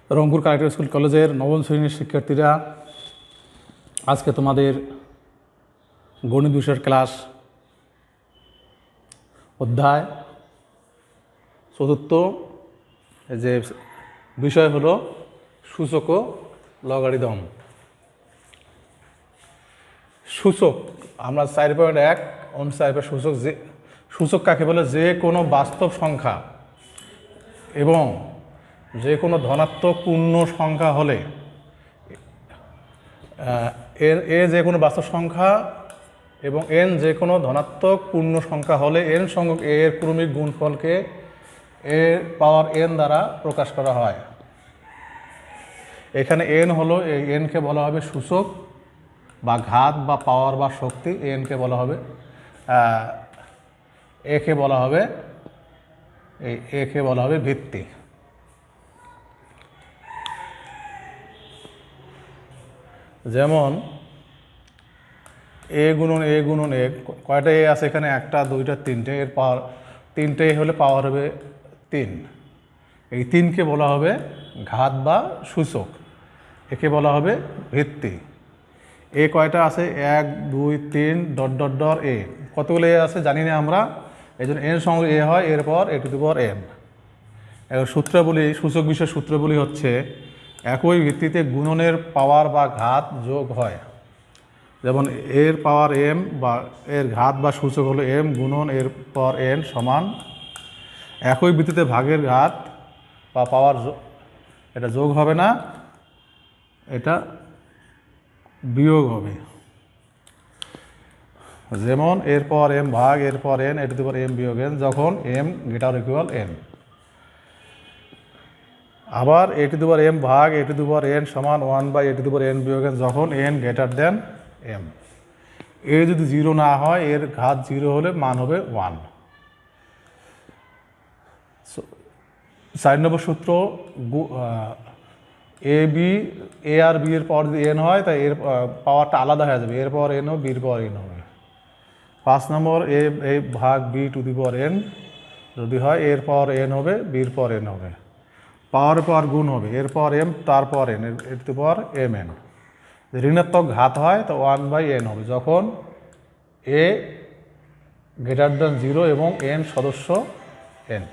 Rangpur collector school কলেজের নবম শ্রেণীর শিক্ষার্থীরা, আজকে তোমাদের গণিত বিষয়ের ক্লাস অধ্যায় চতুর্থ যে বিষয় হলো সূচক ও লগারিদম। সূচক আমরা 4.1 অনুসারে সূচক সূচক কাকে বলে? যে কোনো বাস্তব সংখ্যা এবং যে কোনো ধনাত্মক পূর্ণ সংখ্যা হলে যে কোনো বাস্তব সংখ্যা এবং এন যে কোনো ধনাত্মক পূর্ণ সংখ্যা হলে এন সংখ্যক এর ক্রমিক গুণফলকে এর পাওয়ার এন দ্বারা প্রকাশ করা হয়। এখানে এন হলো, এই এনকে বলা হবে সূচক বা ঘাত বা পাওয়ার বা শক্তি। এনকে বলা হবে একে বলা হবে ভিত্তি। যেমন এ গুণন এ কয়টা এ আছে এখানে? একটা, দুইটা, তিনটে। এর পাওয়ার তিনটে হলে পাওয়ার হবে 3। এই 3কে বলা হবে ঘাত বা সূচক, একে বলা হবে ভিত্তি। এ কয়টা আছে? 1 2 3 ডট ডট ডট এ। কতগুলো এ আছে জানি না আমরা, এই জন্য এন সঙ্গে এ হয়, এরপর এ টু দি পাওয়ার এন। এবার সূত্রাবলী, সূচক বিষয়ের সূত্রাবলী হচ্ছে একই ভিত্তিতে গুণনের পাওয়ার বা ঘাত যোগ হয়। যেমন এর পাওয়ার এম বা এর ঘাত বা সূচক হলো এম গুণন এর পর এন সমান একই ভিত্তিতে ভাগের ঘাত বা পাওয়ার, এটা যোগ হবে না, এটা বিয়োগ হবে। যেমন এরপর এম ভাগ এরপর n a to the power m বিয়োগ এন, যখন এম গ্রেটার ইকুয়াল এন। আবার a to the power M ভাগ এ টু দি পাওয়ার এন সমান 1 by a to the power n বিয়োগ এন, যখন n greater than m. A যদি 0 না হয়, এর ঘাত 0 হলে মান হবে 1। 4 নম্বর সূত্র, এ আর বি এর পাওয়ার যদি এন হয়, তাই এর পাওয়ারটা আলাদা হয়ে যাবে, এর পাওয়ার এন ও বির পাওয়ার এন হবে। 5 নম্বর, এ ভাগ b to the power n যদি হয়, এর পাওয়ার এন হবে, বির পাওয়ার এন হবে। পাওয়ার গুণ হবে, এর পাওয়ার এম তারপর এন, এর to the power m n. ঋণাত্মক ঘাত হয় তো 1 বাই এন হবে, যখন এ গ্রেটার দেন 0 এবং এন সদস্য এন।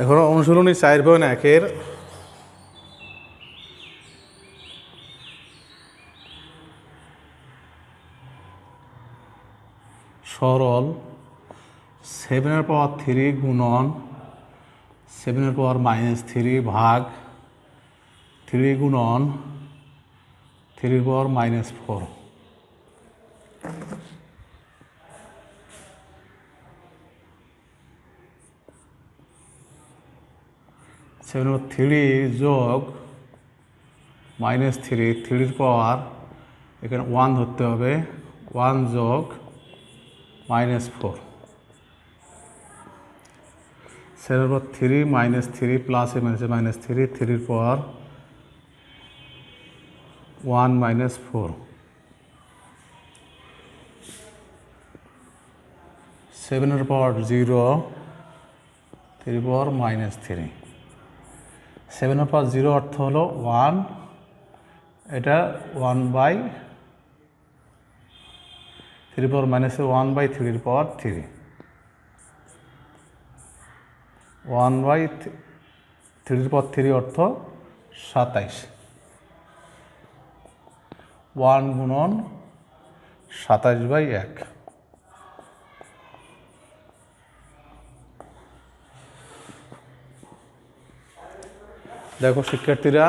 এখন অনুশীলনী 4.1 সরল 7 এর পাওয়ার 3 গুণন 7 এর পাওয়ার -3 ভাগ 3 গুণন 3 এর পাওয়ার -4। -3 যোগ -3, 3 পাওয়ার এখানে 1 ধরতে হবে, 1 যোগ -4। 7 এর পাওয়ার 3 -3 প্লাস এ -3, 3 পাওয়ার 1 -4। 7 এর পাওয়ার 0, 3 পাওয়ার -3। 7 এর পাওয়ার 0 অর্থ হলো 1, এটা 1 বাই 3 পাওয়ার -1 বাই 3 এর পাওয়ার 3, 1 বাই 3 এর পাওয়ার 3 অর্থ 27। 1 গুণন 27 বাই 1। দেখো শিক্ষার্থীরা,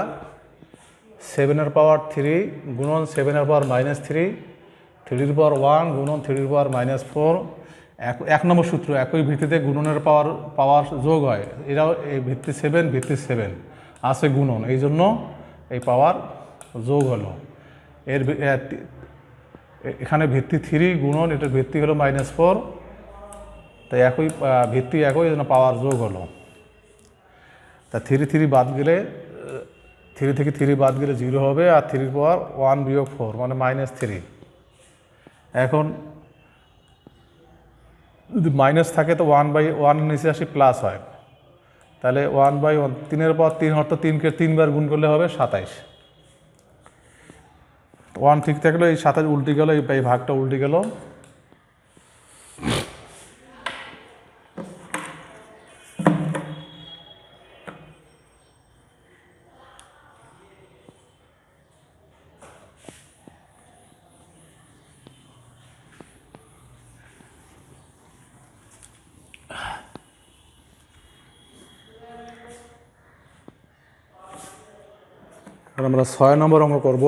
7 এর পাওয়ার 3 গুণন 7 এর পাওয়ার -3, 3 এর পাওয়ার 1 গুণন 3 এর পাওয়ার -4, এক নম্বর সূত্র, একই ভিত্তিতে গুণনের পাওয়ার যোগ হয়। এরাও এই ভিত্তি 7 আছে গুণন, এই জন্য এই পাওয়ার যোগ হলো। এখানে ভিত্তি 3 গুণন, এটার ভিত্তি হলো -4, তাই একই ভিত্তি একই, এই জন্য পাওয়ার যোগ হলো। তা 3 বাদ গেলে 3 থেকে 3 বাদ গেলে 0 হবে, আর 3 পাওয়ার 1 বিয়োগ 4 মানে -3। এখন যদি মাইনাস থাকে তো 1/1 নিচে আসি প্লাস হয়, তাহলে 1/1, 3 পাওয়ার 3 অর্থ 3কে 3 বার গুণ করলে হবে 27। 1 ঠিক থাকলে এই 27 উল্টে গেল, এই ভাগটা উল্টে গেল। আমরা 6 নম্বর অঙ্ক করব।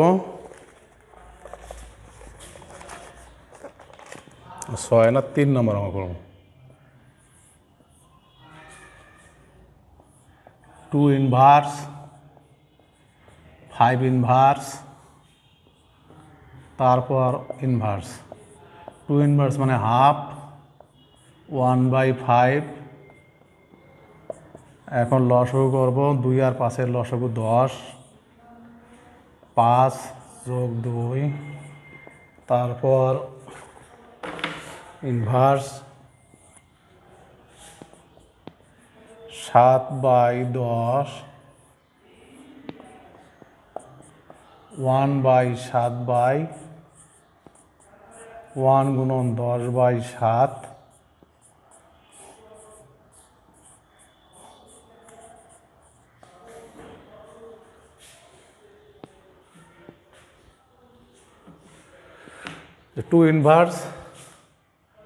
6 না 3 নম্বর অঙ্ক করব। 2 ইনভার্স, 5 ইনভার্স, তারপর ইনভার্স। 2 ইনভার্স মানে হাফ, 1/5। এখন লসাগু করব, 2 আর 5-এর লসাগু 10, 5 যোগ 2, তারপর ইনভার্স 7/10, 1/7/1 গুণন 10/7, টু ইনভার্স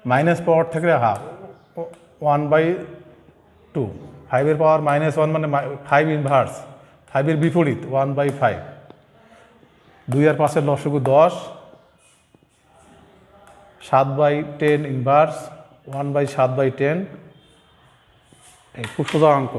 মাইনাস পাওয়ার থাকলে হাফ, 1/2। 5-এর পাওয়ার -1 মানে 5 ইনভার্স, 5-এর বিপরীত 1/5। 2 আর 5-এর লসাগু 10, 7/10 ইনভার্স, 1/7/10। এই খুব সোজা অঙ্ক।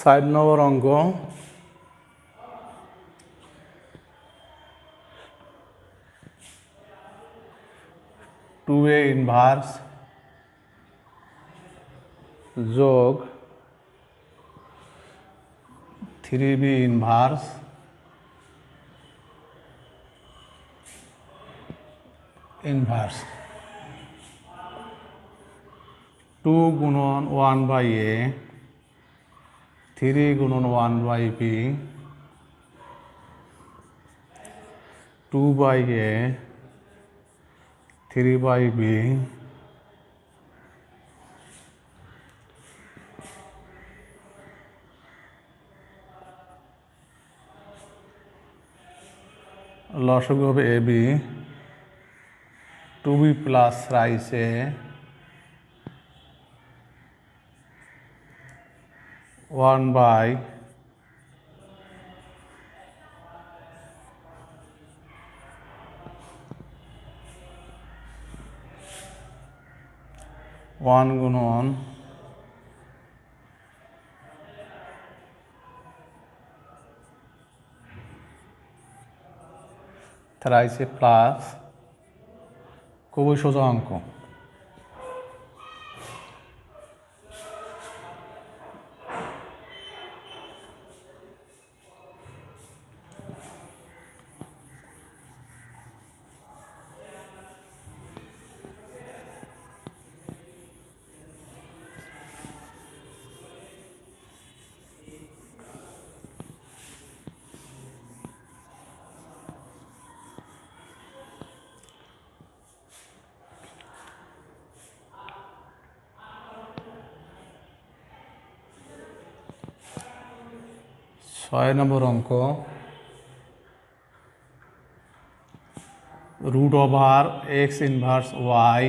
সাইড নম্বর অঙ্ক। 2a ইনভার্স যোগ 3b ইনভার্স ইনভার্স। 2 গুণন 1/a, 3 গুণন 1/b, 2/a, 3/b, লসাগু হবে ab, 2b প্লাস রাইস a, 1/, ওয়ান গুণন থ্রাইসে প্লাস, খুবই সোজা অঙ্ক। 6 নম্বর অঙ্ক root over x inverse y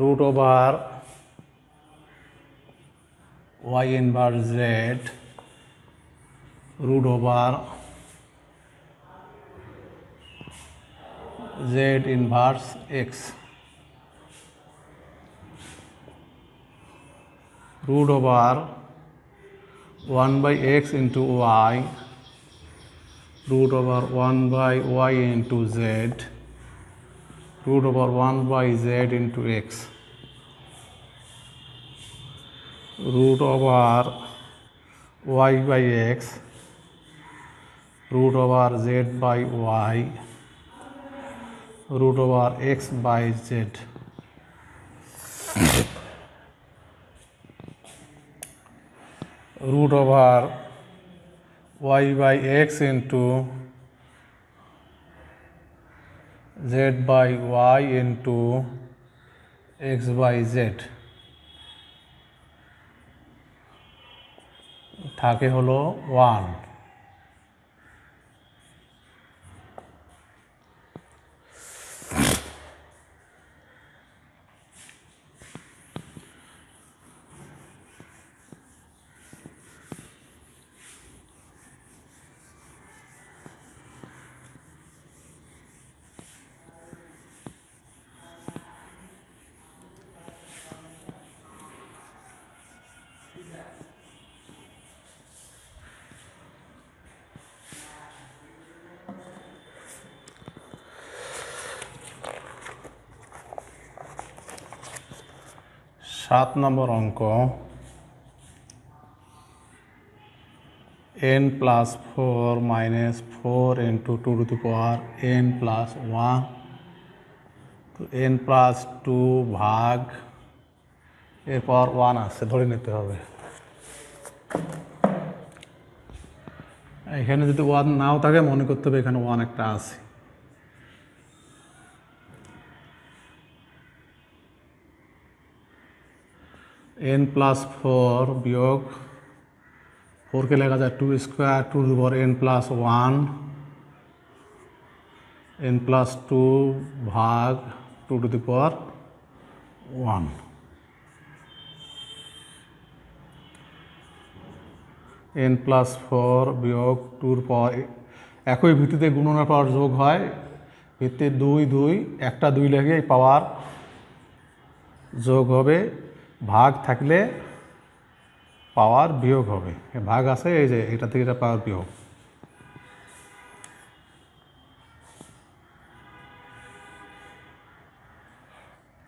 root over y inverse z root over z inverse x root over 1 by x into y root over 1 by y into z root over 1 by z into x root over y by x root over z by y root over x by z root over y by x into z by y into x by z থাকে হলো 1 7 নম্বর অঙ্ক n plus 4 minus 4 into 2 to the power n plus 1 তো n plus 2 ভাগ এর পাওয়ার 1 আছে ধরে নিতে হবে এখানে যদি 1 নাও থাকে মনে করতে হবে এখানে 1 একটা আছে n plus 4 বিয়োগ 4 কে লেখা যায় 2 স্কোয়ার 2 টু পাওয়ার n plus 1 n plus 2 ভাগ 2 two the power 1 n plus 4 বিয়োগ 2 এর পাওয়ার একই ভিত্তিতে গুণনের পাওয়ার যোগ হয় ভিত্তি 2 2 একটা 2 লেগে এই পাওয়ার যোগ হবে ভাগ থাকলে পাওয়ার বিয়োগ হবে ভাগ আছে এই যে এটা থেকে এটা পাওয়ার বিয়োগ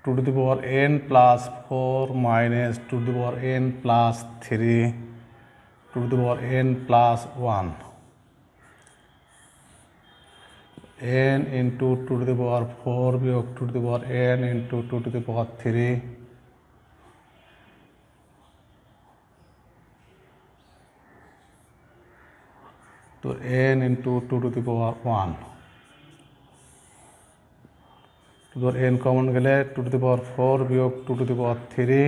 2 to the power n plus 4 minus 2 to the power n plus 3 2 to the power n plus 1 n into 2 to the power 4 বিয়োগ 2 to the power n into 2 to the power 3 তো n into 2 to the power 1 2 to the power n common গেলে 2 to the power 4 বিয়োগ 2 to the power 3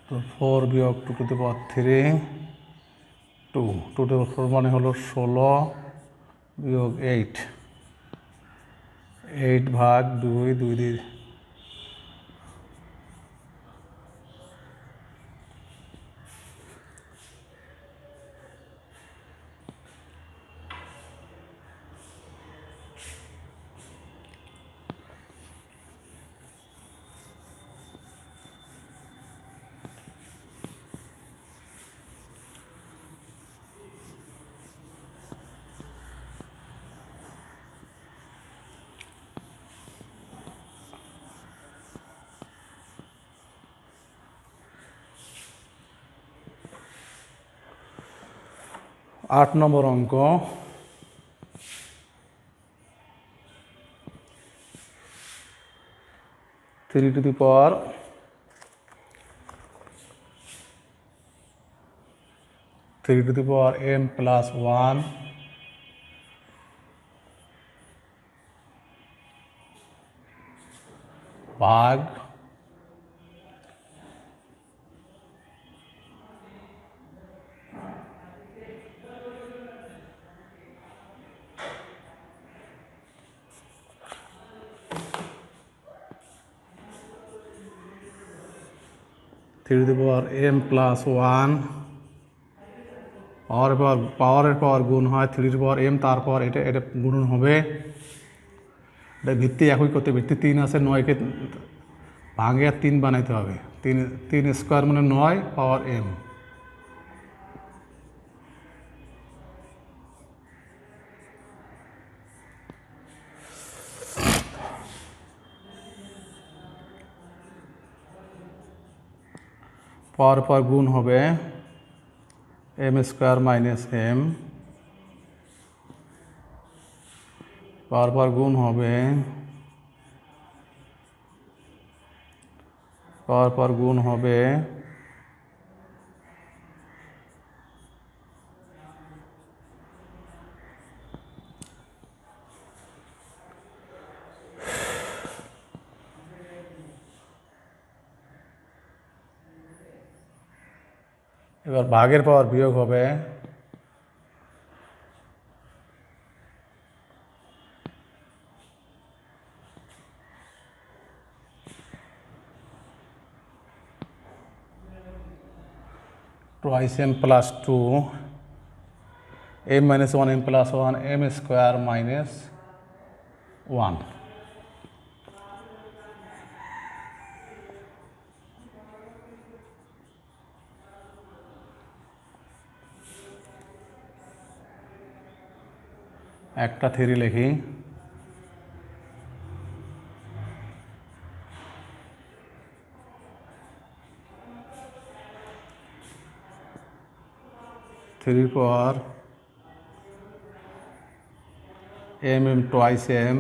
তো 4 বিয়োগ 2 to the power 3 2 2 to the power 4 মানে হলো 16 বিয়োগ 8 8 ভাগ 2 2 দিয়ে 8 নম্বর অঙ্ক 3 to the power 3 to the power m plus 1 ভাগ three two the power m plus one পাওয়ারের পাওয়ার গুণ হয় three two the power m, তারপর এটা এটা গুণন হবে, এটা ভিত্তি একই করতে, ভিত্তি 3 আছে, 9কে ভাঙে আর 3 বানাইতে হবে, 3 স্কোয়ার মানে 9 পাওয়ার m। পর গুণ হবে m স্কোয়ার মাইনাস m, পর গুণ হবে গুণ হবে এবার ভাগের পাওয়ার বিয়োগ হবে twice m plus 2 m minus 1 m plus 1 m square minus 1। একটা থ্রি লিখি, থ্রি পাওয়ার m twice m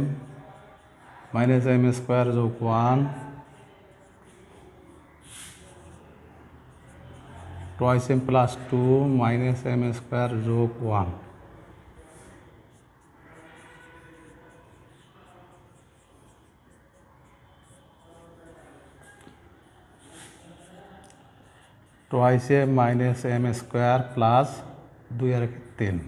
minus m square যোগ 1 twice m plus 2 minus m square যোগ 1। twice m minus m square plus 2 আর 3।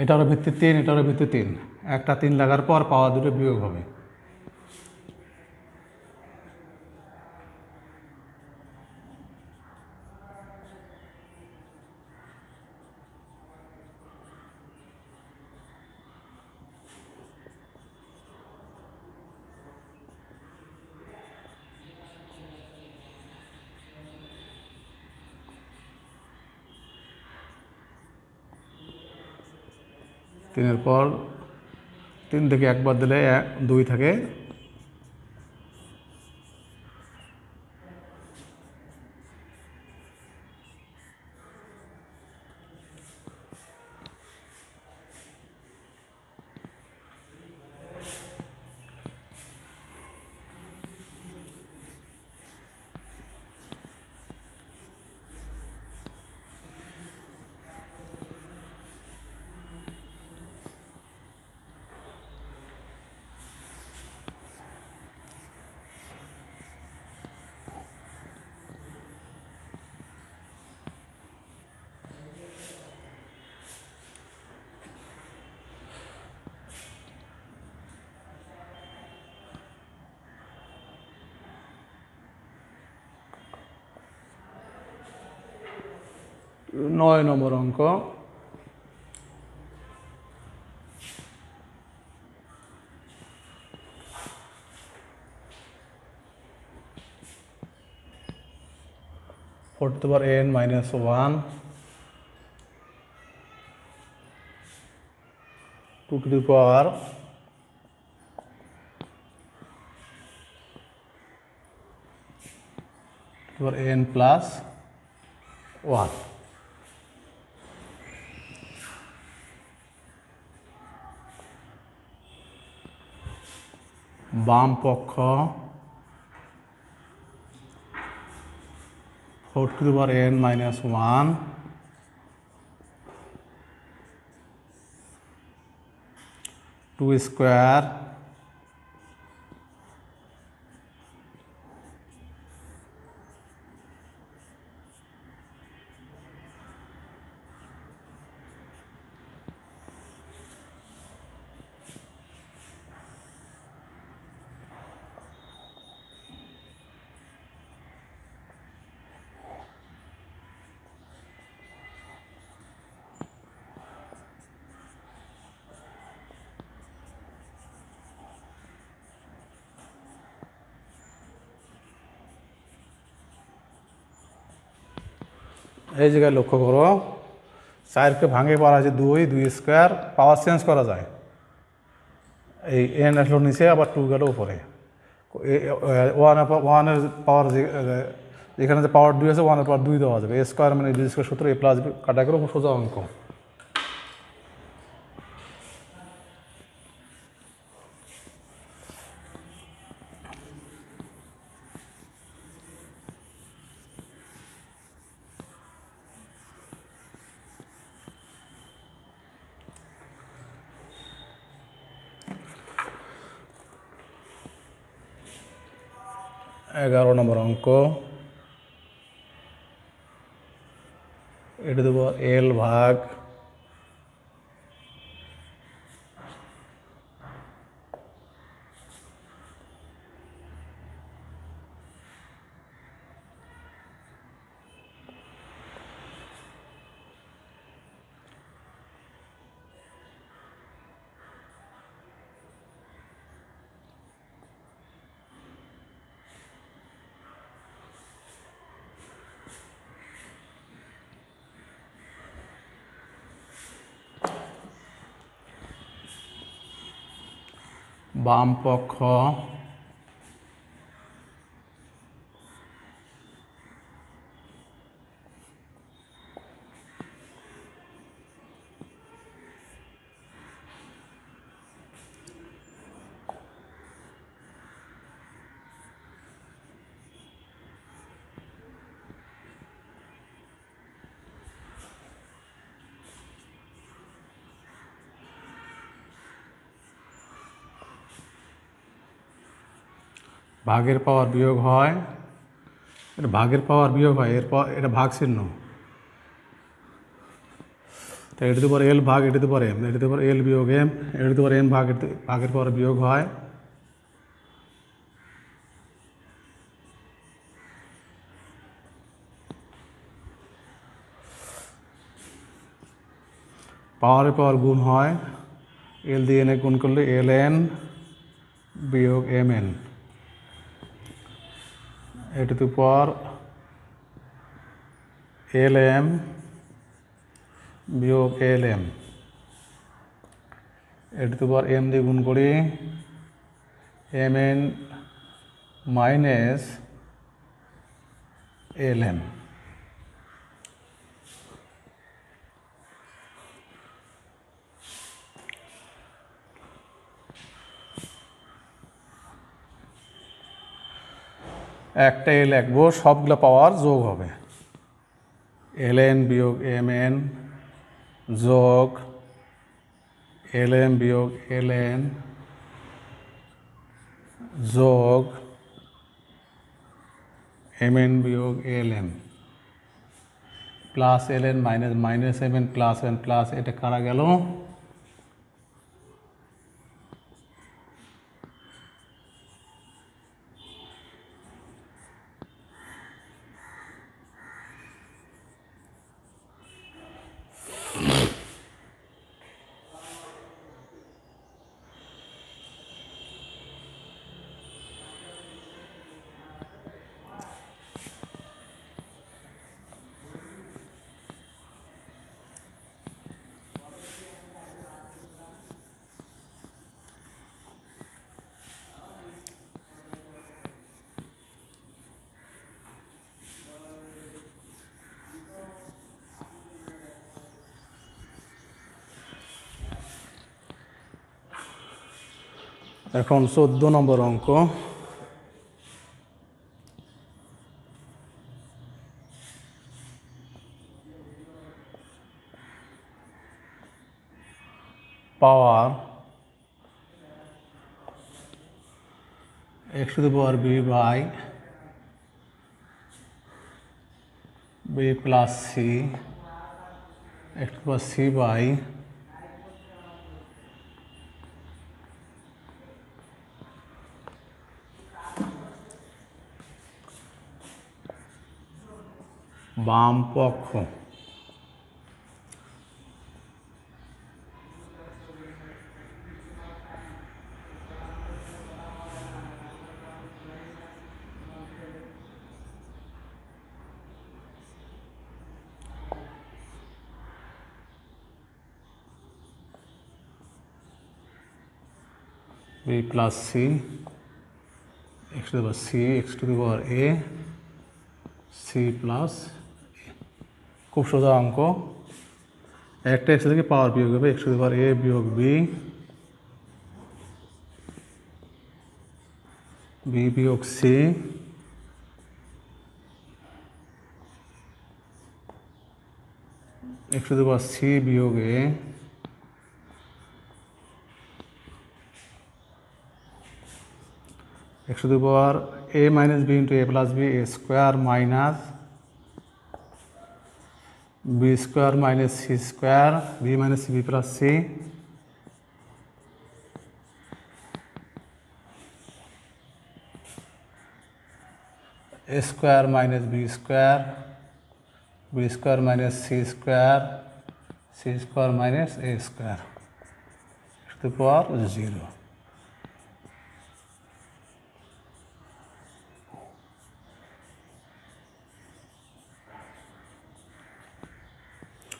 এটারও ভিত্তি 3, এটারও ভিত্তি 3, একটা 3 লাগার পর পাওয়ার দুটো বিয়োগ হবে। তিনের পর 3 থেকে একবার দিলে 2 থাকে, নয় নম্বর অঙ্ক। Four to the power n minus 1 2 to the power n plus 1। বাম পক্ষ 4n-1 2 স্কোয়ার এই জায়গায় লক্ষ্য করো 4কে ভাঙে পাওয়া আছে 2 স্কোয়ার পাওয়ার চেঞ্জ করা যায় এই n আসলো নিচে আবার 2 গেল উপরে ওয়ানের পাওয়ার যেখানে যে পাওয়ার 2 আছে 1-এর পাওয়ার 2 দেওয়া যাবে a স্কোয়ার মানে b স্কোয়ার সূত্র a প্লাস b কাটা করে সোজা অঙ্ক এগারো নম্বর অঙ্ক এটা দেবো l ভাগ বাম পক্ষ ভাগের পাওয়ার বিয়োগ হয় এটা ভাগের পাওয়ার বিয়োগ হয় এরপর এটা ভাগ চিহ্ন তাই এটাতে পরে l ভাগ এটাতে পরে m এটাতে পরে l বিয়োগ m এটাতে পরে n ভাগ ভাগের পাওয়ার বিয়োগ হয় পাওয়ারের পাওয়ার গুণ হয় l দিয়ে n এ গুণ করলে ln বিয়োগ mn এটাতে পর lm বিয়োগ lm এটাতে পর m দিয়ে গুণ করি mn মাইনাস lm একটা এ লিখবো সবগুলো পাওয়ার যোগ হবে ln বিয়োগ mn যোগ lm বিয়োগ ln যোগ mn বিয়োগ lm plus ln minus minus mn plus n plus এটা কারা গেল এখন 14 নম্বর অঙ্ক। Power x⁴b by b plus c x⁴c by বাম পক্ষ b plus c x⁴c x⁴a c plus খুব সোজা অঙ্ক। একটা x থেকে পাওয়ার বিয়োগ হবে x⁴a বিয়োগ b b বিয়োগ c x⁴c বিয়োগ a x⁴a minus b into a plus b a square minus b square minus c square b minus b plus c a square minus b square b square minus c square c square minus a square x⁴0।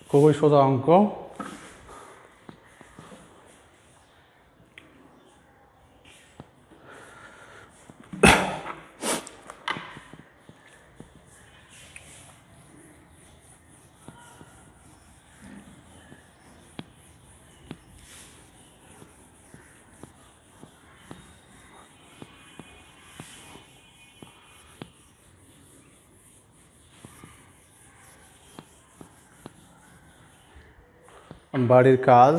খুবই সোজা অঙ্ক। বাড়ির কাজ।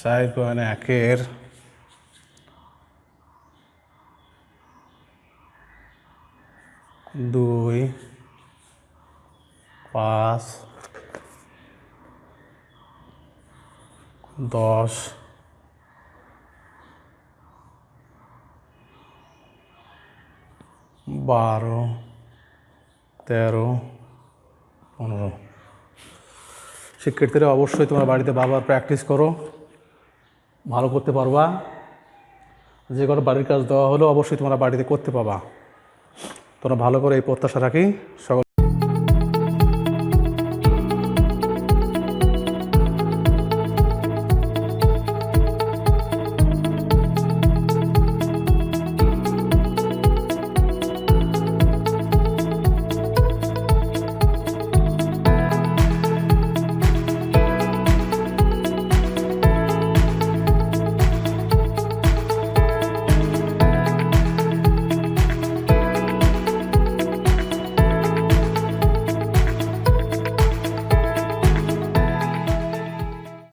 Side point 1 2 5 10 12 13 15। শিক্ষার্থীরা অবশ্যই তোমরা বাড়িতে বারবার প্র্যাকটিস করো, ভালো করতে পারবা। যে কোনো বাড়ির কাজ দেওয়া হলেও অবশ্যই তোমরা বাড়িতে করতে পাবা। তোমরা ভালো করে এই প্রত্যাশা রাখি। সকল